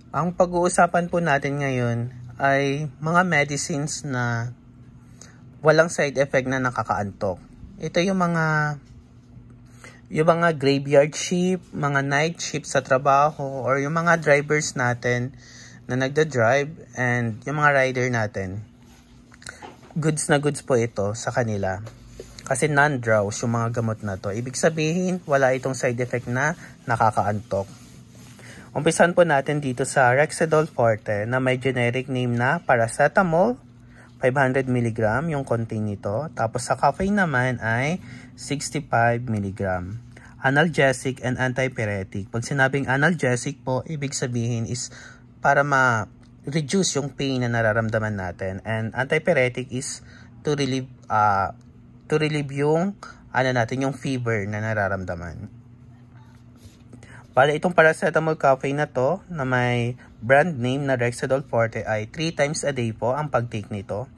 Ang pag-uusapan po natin ngayon ay mga medicines na walang side effect na nakakaantok. Ito yung mga graveyard shift, mga night shift sa trabaho, or yung mga drivers natin na nagda-drive and yung mga rider natin. Goods na goods po ito sa kanila. Kasi non-drowse yung mga gamot na to. Ibig sabihin, wala itong side effect na nakakaantok. Umpisan po natin dito sa Rexedol Forte na may generic name na paracetamol, 500 mg yung contain nito. Tapos sa caffeine naman ay 65 mg. Analgesic and antipyretic. Pag sinabing analgesic po, ibig sabihin is para ma-reduce yung pain na nararamdaman natin. And antipyretic is to relieve yung yung fever na nararamdaman. Bale, itong paracetamol caffeine na to na may brand name na Rexedol Forte ay 3 times a day po ang pag-take nito.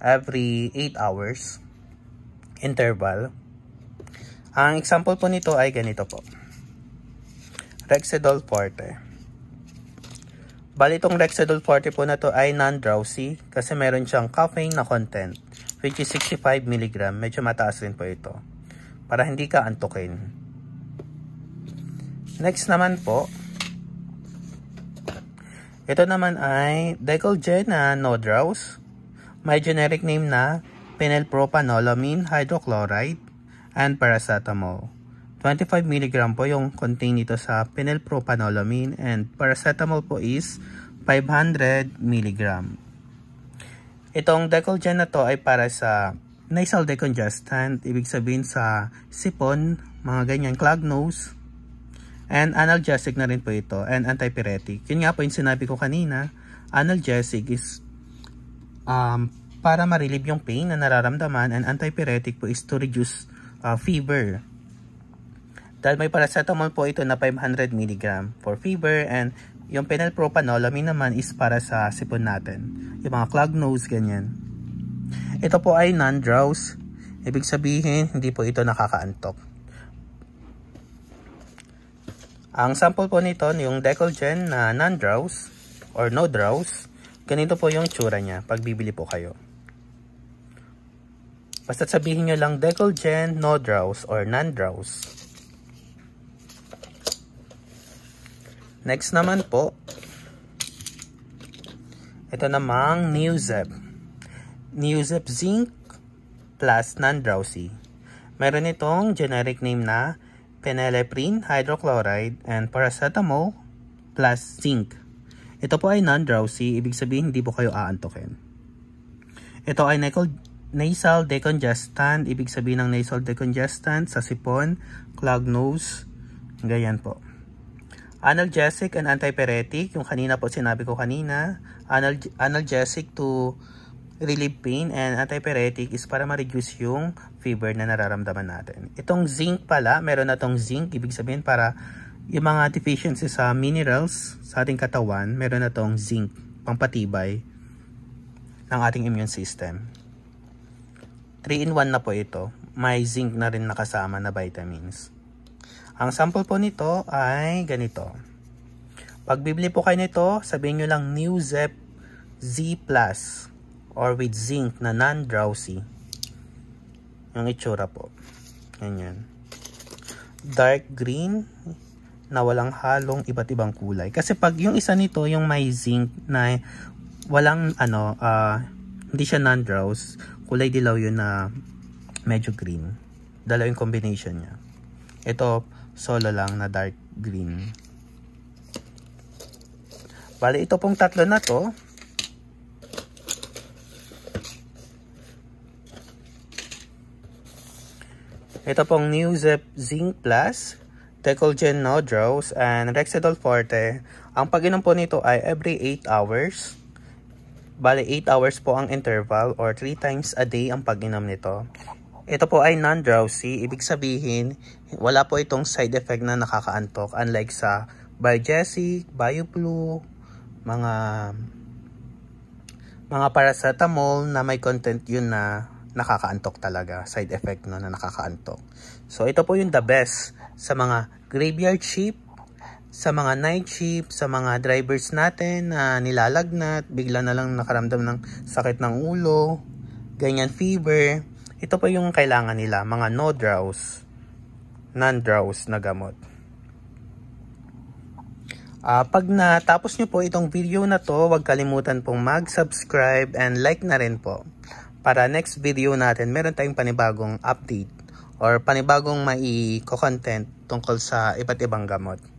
Every 8 hours interval. Ang example po nito ay ganito po. Rexedol Forte. Bale, itong Rexedol Forte po na to ay non-drowsy kasi meron siyang caffeine na content which is 65 mg. Medyo mataas rin po ito para hindi ka antukin. Next naman po, ito naman ay Decolgen na no drowse. May generic name na phenylpropanolamine hydrochloride and paracetamol. 25 mg po yung contain nito sa phenylpropanolamine and paracetamol po is 500 mg. Itong Decolgen na to ay para sa nasal decongestant, ibig sabihin sa sipon, mga ganyan, clogged nose. And analgesic na rin po ito and antipyretic. Yun nga po yung sinabi ko kanina, analgesic is para ma-relieve yung pain na nararamdaman and antipyretic po is to reduce fever. Dahil may paracetamol po ito na 500 mg for fever and yung phenylpropanolamine naman is para sa sipon natin. Yung mga clogged nose, ganyan. Ito po ay non-drowse. Ibig sabihin, hindi po ito nakakaantok. Ang sample po nito, yung Decolgen na non-drowse or no drowse, ganito po yung tsura niya pag bibili po kayo. Basta sabihin nyo lang Decolgen, no drowse or non-drowse. Next naman po, ito namang Neozep. Neozep Zinc plus non-drowsy. Meron itong generic name na phenylephrine hydrochloride and paracetamol plus zinc. Ito po ay non-drowsy, ibig sabihin hindi po kayo aantukin. Ito ay nasal decongestant, ibig sabihin ng nasal decongestant sa sipon, clogged nose, ganyan po. Analgesic and antipyretic, yung kanina po sinabi ko kanina, analgesic to relieve pain and antipyretic is para ma-reduce yung fever na nararamdaman natin. Itong zinc pala, meron na tong zinc, ibig sabihin para yung mga deficiency sa minerals sa ating katawan, meron na tong zinc, pampatibay ng ating immune system. 3-in-1 na po ito. May zinc na rin nakasama na vitamins. Ang sample po nito ay ganito. Pag bibili po kayo nito, sabihin nyo lang Neozep Z Plus or with zinc na non-drowsy. Yung itsura po. Ganyan. Dark green na walang halong iba't ibang kulay. Kasi pag yung isa nito, yung may zinc na walang hindi siya non-drowse, kulay dilaw yun na medyo green. Dalaw yung combination niya. Ito, solo lang na dark green. Bali, ito pong tatlo na to, ito pong Neozep Zinc Plus, Decolgen No Drowse, and Rexedol Forte. Ang pag-inom po nito ay every 8 hours. Bale, 8 hours po ang interval or 3 times a day ang pag-inom nito. Ito po ay non-drowsy. Ibig sabihin, wala po itong side effect na nakakaantok. Unlike sa Biogesic, BioFlu, mga paracetamol na may content yun na nakakaantok talaga, side effect na nakakaantok. So ito po yung the best sa mga graveyard shift, sa mga night shift, sa mga drivers natin na nilalagnat, bigla na lang nakaramdam ng sakit ng ulo, ganyan fever. Ito po yung kailangan nila, mga non-drowse na gamot. Pag natapos nyo po itong video na to, huwag kalimutan pong mag-subscribe and like na rin po. Para next video natin, meron tayong panibagong update or panibagong mai-content tungkol sa iba't ibang gamot.